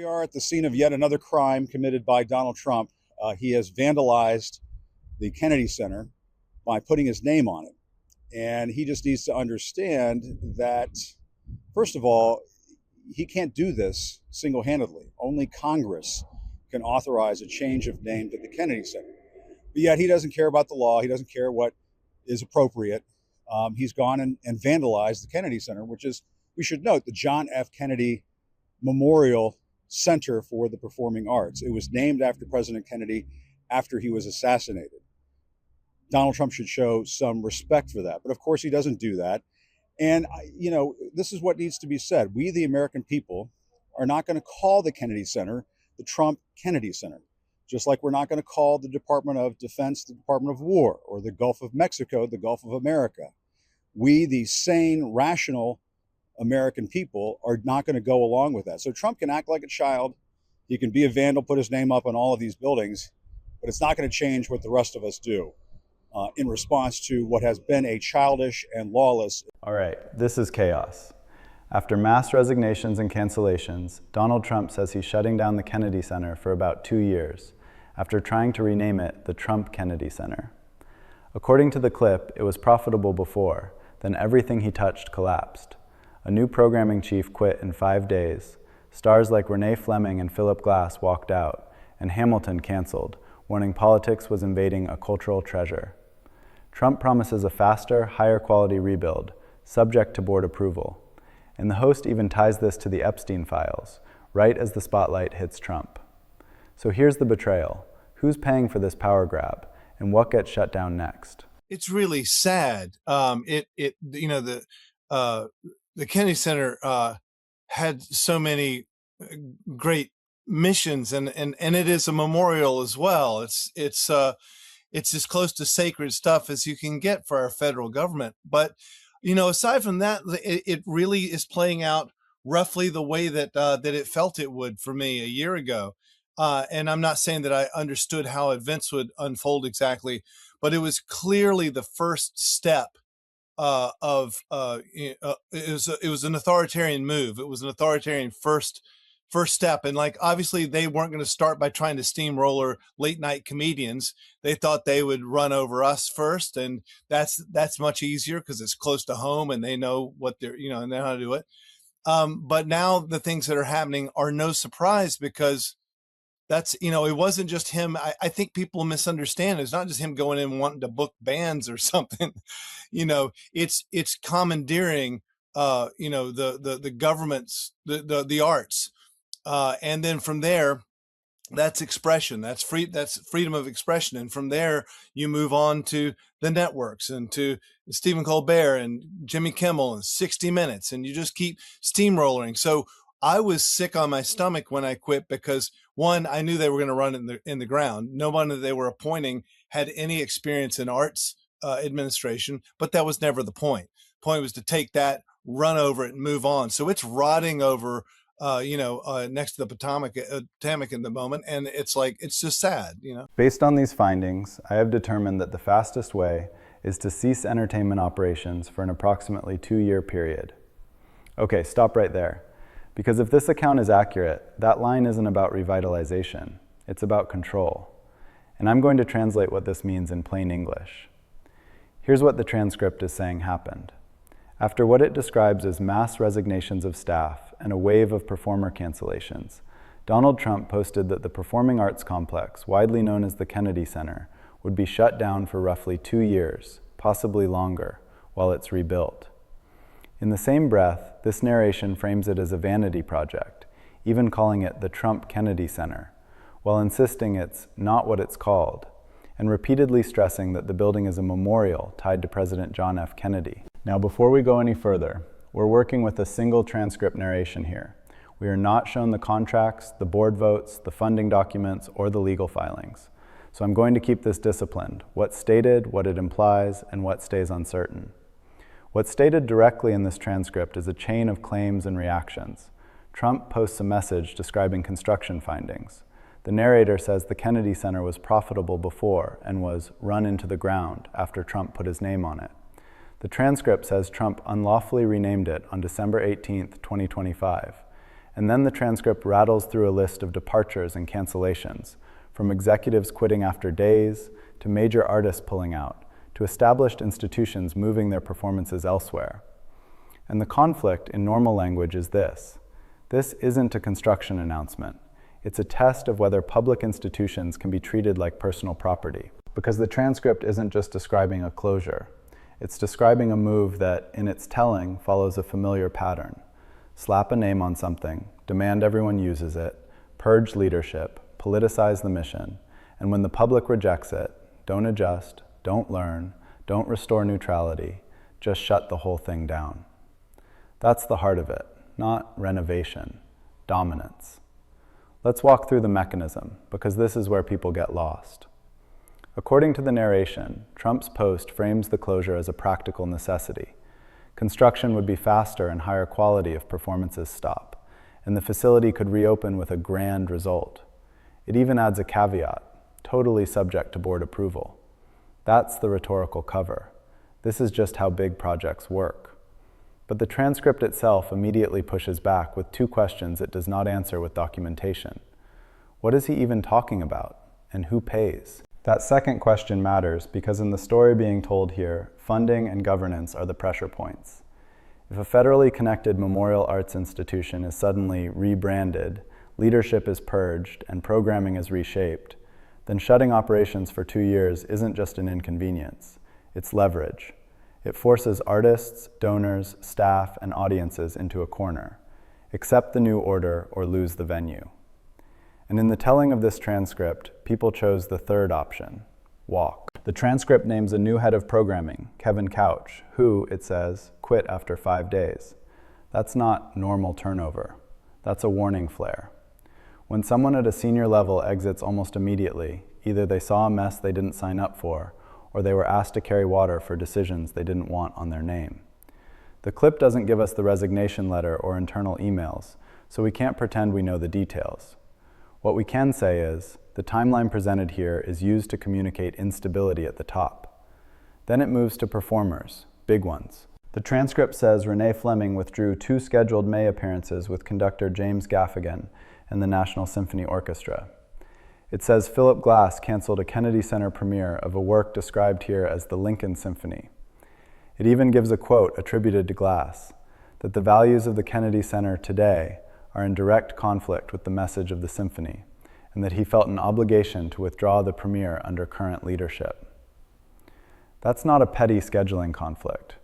we are at the scene of yet another crime committed by Donald Trump. He has vandalized the Kennedy Center by putting his name on it. And he just needs to understand that, first of all, he can't do this single-handedly. Only Congress can authorize a change of name to the Kennedy Center. But yet he doesn't care about the law. He doesn't care what is appropriate. He's gone and vandalized the Kennedy Center, which is, we should note, the John F. Kennedy Memorial Center for the Performing Arts. It was named after President Kennedy after he was assassinated. Donald Trump should show some respect for that. But of course, he doesn't do that. And, this is what needs to be said. We, the American people, are not going to call the Kennedy Center the Trump Kennedy Center, just like we're not going to call the Department of Defense the Department of War, or the Gulf of Mexico the Gulf of America. We, the sane, rational American people, are not going to go along with that. So Trump can act like a child. He can be a vandal, put his name up on all of these buildings, but it's not going to change what the rest of us do in response to what has been a childish and lawless. All right, this is chaos. After mass resignations and cancellations, Donald Trump says he's shutting down the Kennedy Center for about 2 years, after trying to rename it the Trump Kennedy Center. According to the clip, it was profitable before, then everything he touched collapsed. A new programming chief quit in 5 days. Stars like Renée, Fleming, and Philip Glass walked out, and Hamilton canceled, warning politics was invading a cultural treasure. Trump promises a faster, higher quality rebuild, subject to board approval. And the host even ties this to the Epstein files, right as the spotlight hits Trump. So here's the betrayal. Who's paying for this power grab, and what gets shut down next? It's really sad. The Kennedy Center had so many great missions, and it is a memorial as well. It's as close to sacred stuff as you can get for our federal government. But aside from that, it really is playing out roughly the way that it felt it would for me a year ago. And I'm not saying that I understood how events would unfold exactly, but it was clearly the first step it was an authoritarian move. It was an authoritarian first step. And obviously they weren't going to start by trying to steamroller late night comedians. They thought they would run over us first. And that's much easier because it's close to home and they know what they're, and they know how to do it. But now the things that are happening are no surprise because that's, it wasn't just him. I think people misunderstand. It's not just him going in wanting to book bands or something, it's commandeering, the government's, the arts. And then from there, that's expression, that's freedom of expression. And from there, you move on to the networks and to Stephen Colbert and Jimmy Kimmel and 60 Minutes. And you just keep steamrolling. So I was sick on my stomach when I quit because one, I knew they were going to run in the ground. No one that they were appointing had any experience in arts administration, but that was never the point. The point was to take that, run over it and move on. So it's rotting over next to the Potomac in the moment. And it's just sad, Based on these findings, I have determined that the fastest way is to cease entertainment operations for an approximately 2-year period. Okay, stop right there. Because if this account is accurate, that line isn't about revitalization, it's about control. And I'm going to translate what this means in plain English. Here's what the transcript is saying happened. After what it describes as mass resignations of staff and a wave of performer cancellations, Donald Trump posted that the performing arts complex, widely known as the Kennedy Center, would be shut down for roughly 2 years, possibly longer, while it's rebuilt. In the same breath, this narration frames it as a vanity project, even calling it the Trump Kennedy Center, while insisting it's not what it's called, and repeatedly stressing that the building is a memorial tied to President John F. Kennedy. Now, before we go any further, we're working with a single transcript narration here. We are not shown the contracts, the board votes, the funding documents, or the legal filings. So I'm going to keep this disciplined, what's stated, what it implies, and what stays uncertain. What's stated directly in this transcript is a chain of claims and reactions. Trump posts a message describing construction findings. The narrator says the Kennedy Center was profitable before and was run into the ground after Trump put his name on it. The transcript says Trump unlawfully renamed it on December 18, 2025. And then the transcript rattles through a list of departures and cancellations, from executives quitting after days, to major artists pulling out, to established institutions moving their performances elsewhere. And the conflict in normal language is this. This isn't a construction announcement. It's a test of whether public institutions can be treated like personal property. Because the transcript isn't just describing a closure. It's describing a move that, in its telling, follows a familiar pattern. Slap a name on something, demand everyone uses it, purge leadership, politicize the mission, and when the public rejects it, don't adjust, don't learn, don't restore neutrality, just shut the whole thing down. That's the heart of it, not renovation, dominance. Let's walk through the mechanism, because this is where people get lost. According to the narration, Trump's post frames the closure as a practical necessity. Construction would be faster and higher quality if performances stop, and the facility could reopen with a grand result. It even adds a caveat, totally subject to board approval. That's the rhetorical cover. This is just how big projects work. But the transcript itself immediately pushes back with two questions it does not answer with documentation. What is he even talking about, and who pays? That second question matters because in the story being told here, funding and governance are the pressure points. If a federally connected memorial arts institution is suddenly rebranded, leadership is purged, and programming is reshaped, then shutting operations for 2 years isn't just an inconvenience, it's leverage. It forces artists, donors, staff, and audiences into a corner. Accept the new order or lose the venue. And in the telling of this transcript, people chose the third option, walk. The transcript names a new head of programming, Kevin Couch, who, it says, quit after 5 days. That's not normal turnover. That's a warning flare. When someone at a senior level exits almost immediately, either they saw a mess they didn't sign up for, or they were asked to carry water for decisions they didn't want on their name. The clip doesn't give us the resignation letter or internal emails, so we can't pretend we know the details. What we can say is, the timeline presented here is used to communicate instability at the top. Then it moves to performers, big ones. The transcript says Renée Fleming withdrew 2 scheduled May appearances with conductor James Gaffigan and the National Symphony Orchestra. It says Philip Glass canceled a Kennedy Center premiere of a work described here as the Lincoln Symphony. It even gives a quote attributed to Glass, that the values of the Kennedy Center today are in direct conflict with the message of the symphony, and that he felt an obligation to withdraw the premiere under current leadership. That's not a petty scheduling conflict.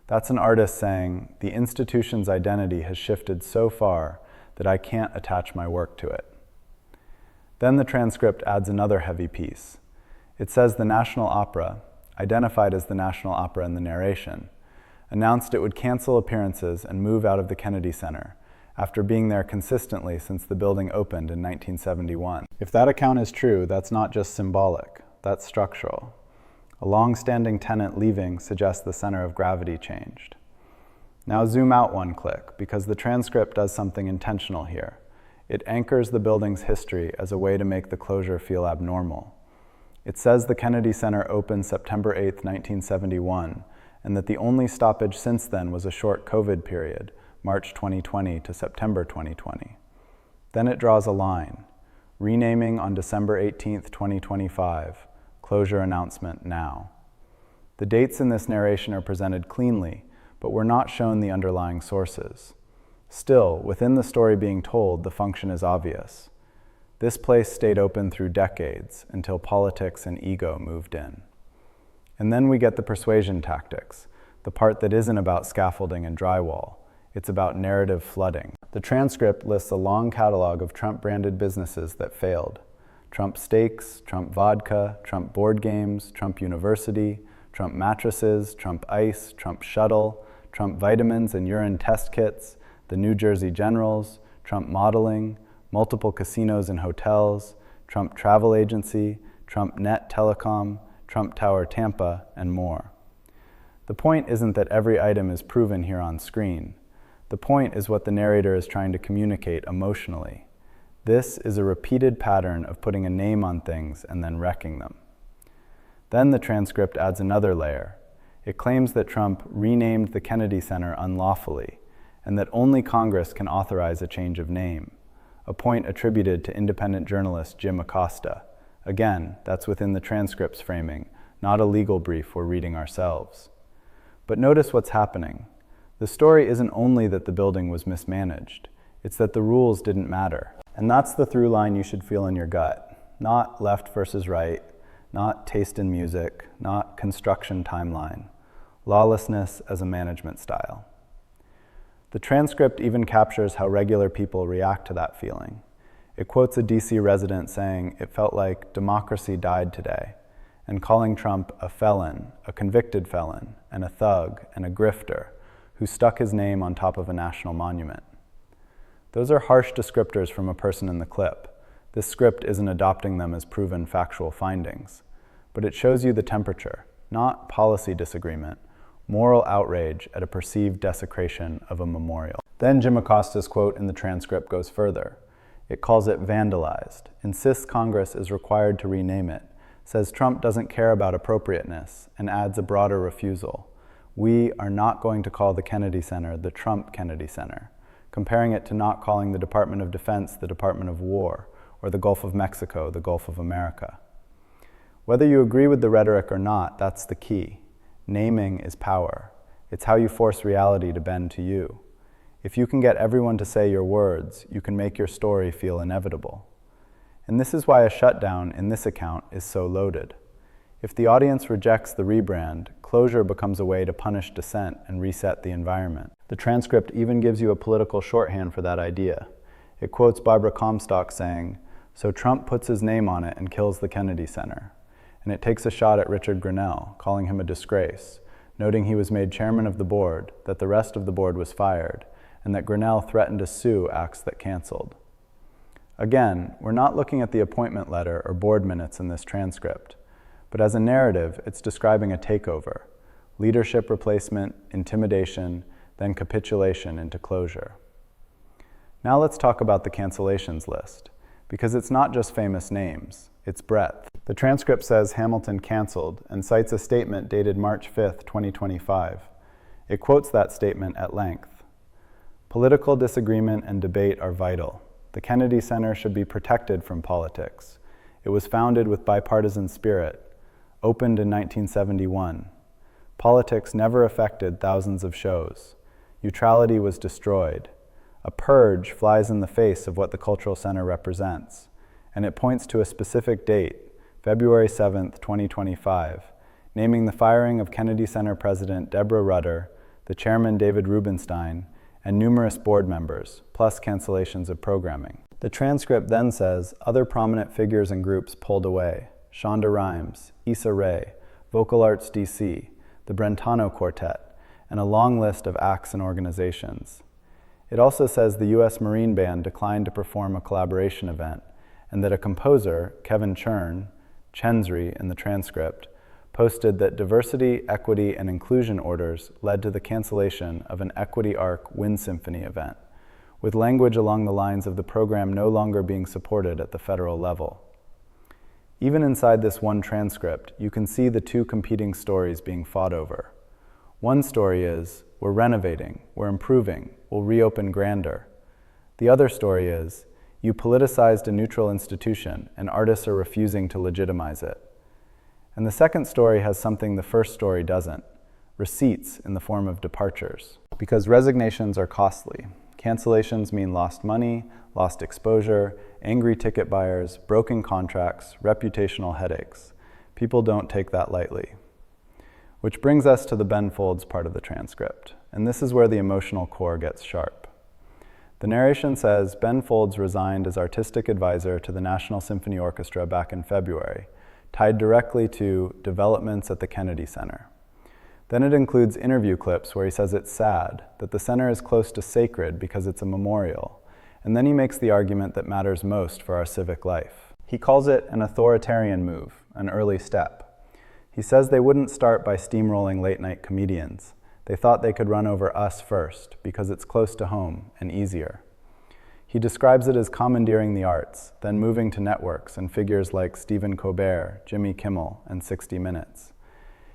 That's an artist saying, the institution's identity has shifted so far that I can't attach my work to it. Then the transcript adds another heavy piece. It says the National Opera, identified as the National Opera in the narration, announced it would cancel appearances and move out of the Kennedy Center after being there consistently since the building opened in 1971. If that account is true, that's not just symbolic, that's structural. A long-standing tenant leaving suggests the center of gravity changed. Now zoom out one click, because the transcript does something intentional here. It anchors the building's history as a way to make the closure feel abnormal. It says the Kennedy Center opened September 8, 1971, and that the only stoppage since then was a short COVID period, March 2020 to September 2020. Then it draws a line, renaming on December 18, 2025, closure announcement now. The dates in this narration are presented cleanly, but we're not shown the underlying sources. Still, within the story being told, the function is obvious. This place stayed open through decades until politics and ego moved in. And then we get the persuasion tactics, the part that isn't about scaffolding and drywall. It's about narrative flooding. The transcript lists a long catalog of Trump-branded businesses that failed. Trump Steaks, Trump Vodka, Trump Board Games, Trump University, Trump Mattresses, Trump Ice, Trump Shuttle, Trump Vitamins and Urine Test Kits, the New Jersey Generals, Trump Modeling, multiple casinos and hotels, Trump Travel Agency, Trump Net Telecom, Trump Tower Tampa, and more. The point isn't that every item is proven here on screen. The point is what the narrator is trying to communicate emotionally. This is a repeated pattern of putting a name on things and then wrecking them. Then the transcript adds another layer. It claims that Trump renamed the Kennedy Center unlawfully, and that only Congress can authorize a change of name, a point attributed to independent journalist Jim Acosta. Again, that's within the transcript's framing, not a legal brief we're reading ourselves. But notice what's happening. The story isn't only that the building was mismanaged, it's that the rules didn't matter. And that's the through line you should feel in your gut. Not left versus right, not taste in music, not construction timeline. Lawlessness as a management style. The transcript even captures how regular people react to that feeling. It quotes a DC resident saying it felt like democracy died today, and calling Trump a felon, a convicted felon, and a thug, and a grifter, who stuck his name on top of a national monument. Those are harsh descriptors from a person in the clip. This script isn't adopting them as proven factual findings, but it shows you the temperature, not policy disagreement, moral outrage at a perceived desecration of a memorial. Then Jim Acosta's quote in the transcript goes further. It calls it vandalized, insists Congress is required to rename it, says Trump doesn't care about appropriateness, and adds a broader refusal. We are not going to call the Kennedy Center the Trump Kennedy Center, comparing it to not calling the Department of Defense the Department of War, or the Gulf of Mexico the Gulf of America. Whether you agree with the rhetoric or not, that's the key. Naming is power. It's how you force reality to bend to you. If you can get everyone to say your words, you can make your story feel inevitable. And this is why a shutdown in this account is so loaded. If the audience rejects the rebrand, closure becomes a way to punish dissent and reset the environment. The transcript even gives you a political shorthand for that idea. It quotes Barbara Comstock saying, "So Trump puts his name on it and kills the Kennedy Center." And it takes a shot at Richard Grenell, calling him a disgrace, noting he was made chairman of the board, that the rest of the board was fired, and that Grenell threatened to sue acts that canceled. Again, we're not looking at the appointment letter or board minutes in this transcript, but as a narrative, it's describing a takeover, leadership replacement, intimidation, then capitulation into closure. Now let's talk about the cancellations list, because it's not just famous names, it's breadth. The transcript says Hamilton canceled and cites a statement dated March 5th, 2025. It quotes that statement at length. Political disagreement and debate are vital. The Kennedy Center should be protected from politics. It was founded with bipartisan spirit, opened in 1971. Politics never affected thousands of shows. Neutrality was destroyed. A purge flies in the face of what the Cultural Center represents, and it points to a specific date, February 7th, 2025, naming the firing of Kennedy Center President Deborah Rutter, the chairman David Rubenstein, and numerous board members, plus cancellations of programming. The transcript then says other prominent figures and groups pulled away: Shonda Rhimes, Issa Rae, Vocal Arts DC, the Brentano Quartet, and a long list of acts and organizations. It also says the U.S. Marine Band declined to perform a collaboration event, and that a composer, Kevin Chensry in the transcript, posted that diversity, equity, and inclusion orders led to the cancellation of an Equity Arc Wind Symphony event, with language along the lines of the program no longer being supported at the federal level. Even inside this one transcript, you can see the two competing stories being fought over. One story is, we're renovating, we're improving, we'll reopen grander. The other story is, you politicized a neutral institution and artists are refusing to legitimize it. And the second story has something the first story doesn't: receipts in the form of departures. Because resignations are costly. Cancellations mean lost money, lost exposure, angry ticket buyers, broken contracts, reputational headaches. People don't take that lightly. Which brings us to the Ben Folds part of the transcript, and this is where the emotional core gets sharp. The narration says Ben Folds resigned as artistic advisor to the National Symphony Orchestra back in February, tied directly to developments at the Kennedy Center. Then it includes interview clips where he says it's sad, that the center is close to sacred because it's a memorial, and then he makes the argument that matters most for our civic life. He calls it an authoritarian move, an early step. He says they wouldn't start by steamrolling late-night comedians. They thought they could run over us first because it's close to home and easier. He describes it as commandeering the arts, then moving to networks and figures like Stephen Colbert, Jimmy Kimmel, and 60 Minutes.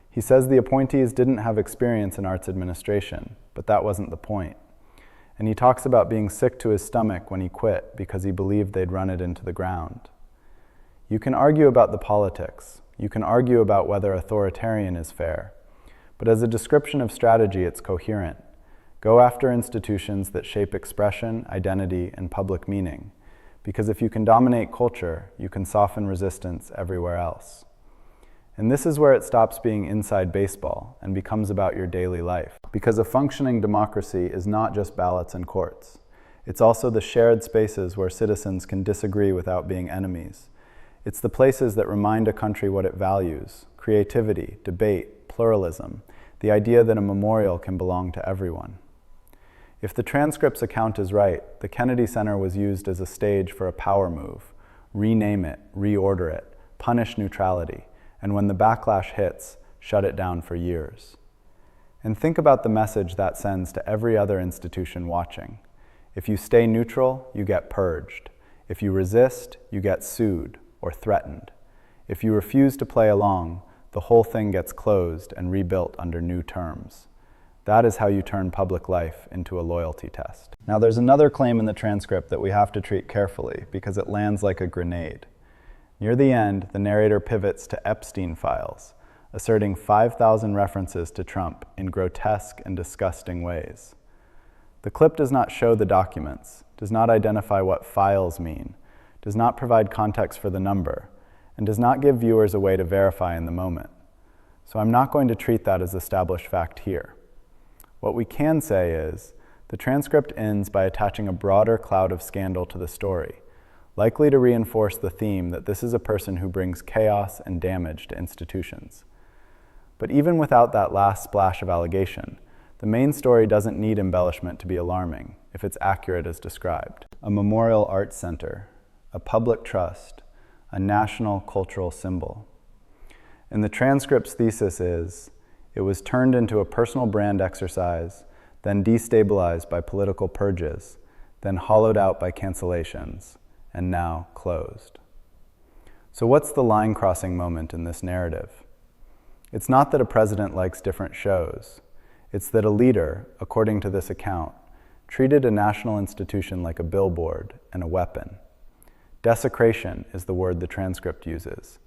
He says the appointees didn't have experience in arts administration, but that wasn't the point. And he talks about being sick to his stomach when he quit because he believed they'd run it into the ground. You can argue about the politics. You can argue about whether authoritarian is fair. But as a description of strategy, it's coherent. Go after institutions that shape expression, identity, and public meaning. Because if you can dominate culture, you can soften resistance everywhere else. And this is where it stops being inside baseball and becomes about your daily life. Because a functioning democracy is not just ballots and courts. It's also the shared spaces where citizens can disagree without being enemies. It's the places that remind a country what it values: creativity, debate, pluralism, the idea that a memorial can belong to everyone. If the transcript's account is right, the Kennedy Center was used as a stage for a power move. Rename it, reorder it, punish neutrality, and when the backlash hits, shut it down for years. And think about the message that sends to every other institution watching. If you stay neutral, you get purged. If you resist, you get sued or threatened. If you refuse to play along, the whole thing gets closed and rebuilt under new terms. That is how you turn public life into a loyalty test. Now, there's another claim in the transcript that we have to treat carefully because it lands like a grenade. Near the end, the narrator pivots to Epstein files, asserting 5,000 references to Trump in grotesque and disgusting ways. The clip does not show the documents, does not identify what files mean, does not provide context for the number, and does not give viewers a way to verify in the moment. So I'm not going to treat that as established fact here. What we can say is, the transcript ends by attaching a broader cloud of scandal to the story, likely to reinforce the theme that this is a person who brings chaos and damage to institutions. But even without that last splash of allegation, the main story doesn't need embellishment to be alarming if it's accurate as described. A memorial arts center, a public trust, a national cultural symbol. And the transcript's thesis is, it was turned into a personal brand exercise, then destabilized by political purges, then hollowed out by cancellations, and now closed. So what's the line crossing moment in this narrative? It's not that a president likes different shows. It's that a leader, according to this account, treated a national institution like a billboard and a weapon. Desecration is the word the transcript uses.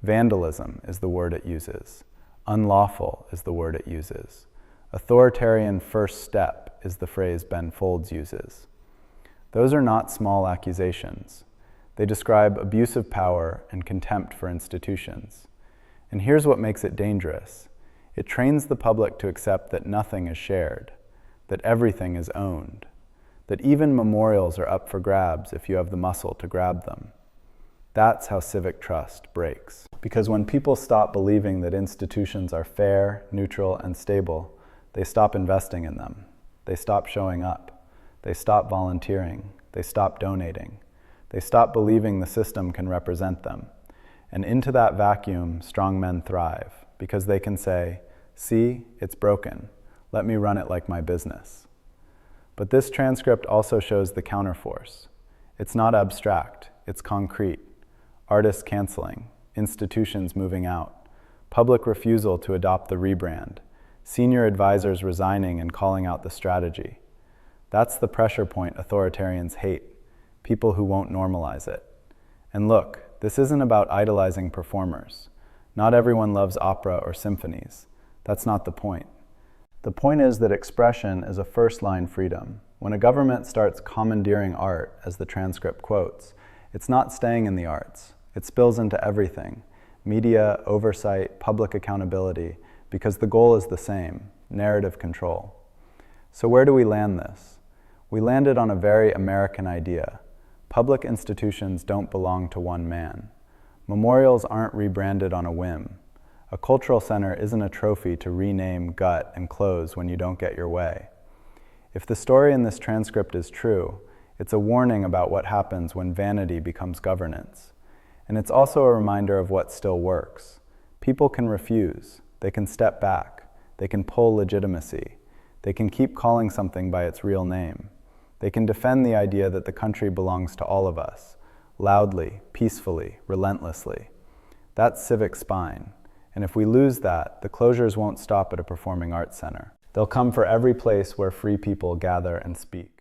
Vandalism is the word it uses. Unlawful is the word it uses. Authoritarian first step is the phrase Ben Folds uses. Those are not small accusations. They describe abuse of power and contempt for institutions. And here's what makes it dangerous. It trains the public to accept that nothing is shared, that everything is owned, that even memorials are up for grabs if you have the muscle to grab them. That's how civic trust breaks. Because when people stop believing that institutions are fair, neutral, and stable, they stop investing in them. They stop showing up. They stop volunteering. They stop donating. They stop believing the system can represent them. And into that vacuum, strong men thrive, because they can say, "See, it's broken. Let me run it like my business." But this transcript also shows the counterforce. It's not abstract, it's concrete. Artists canceling, institutions moving out, public refusal to adopt the rebrand, senior advisors resigning and calling out the strategy. That's the pressure point authoritarians hate, people who won't normalize it. And look, this isn't about idolizing performers. Not everyone loves opera or symphonies. That's not the point. The point is that expression is a first-line freedom. When a government starts commandeering art, as the transcript quotes, it's not staying in the arts. It spills into everything: media, oversight, public accountability, because the goal is the same: narrative control. So where do we land this? We landed on a very American idea. Public institutions don't belong to one man. Memorials aren't rebranded on a whim. A cultural center isn't a trophy to rename, gut, and close when you don't get your way. If the story in this transcript is true, it's a warning about what happens when vanity becomes governance. And it's also a reminder of what still works. People can refuse. They can step back. They can pull legitimacy. They can keep calling something by its real name. They can defend the idea that the country belongs to all of us, loudly, peacefully, relentlessly. That's civic spine. And if we lose that, the closures won't stop at a performing arts center. They'll come for every place where free people gather and speak.